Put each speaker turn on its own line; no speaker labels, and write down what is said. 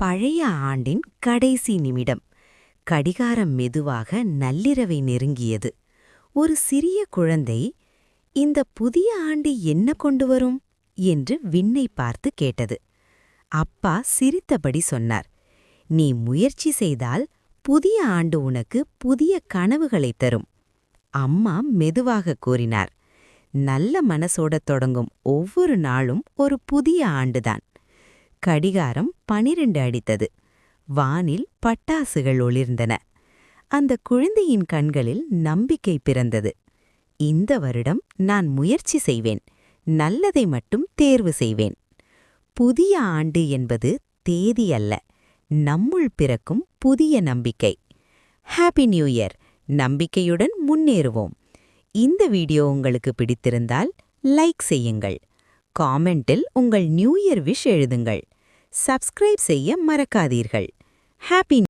பழைய ஆண்டின் கடைசி நிமிடம். கடிகாரம் மெதுவாக நள்ளிரவை நெருங்கியது. ஒரு சிறிய குழந்தை, இந்த புதிய ஆண்டு என்ன கொண்டு வரும் என்று விண்ணை பார்த்து கேட்டது. அப்பா சிரித்தபடி சொன்னார், நீ முயற்சி செய்தால் புதிய ஆண்டு உனக்கு புதிய கனவுகளைத் தரும். அம்மா மெதுவாக கூறினார், நல்ல மனசோட தொடங்கும் ஒவ்வொரு நாளும் ஒரு புதிய ஆண்டுதான். கடிகாரம் 12 அடித்தது. வானில் பட்டாசுகள் ஒளிர்ந்தன. அந்த குழந்தையின் கண்களில் நம்பிக்கை பிறந்தது. இந்த வருடம் நான் முயற்சி செய்வேன், நல்லதை மட்டும் தேர்வு செய்வேன். புதிய ஆண்டு என்பது தேதி அல்ல, நம்முள் பிறக்கும் புதிய நம்பிக்கை. Happy new year! நம்பிக்கையுடன் முன்னேறுவோம். இந்த வீடியோ உங்களுக்கு பிடித்திருந்தால் லைக் செய்யுங்கள். காமெண்டில் உங்கள் நியூ இயர் விஷ் எழுதுங்கள். சப்ஸ்கிரைப் செய்ய மறக்காதீர்கள். ஹாப்பி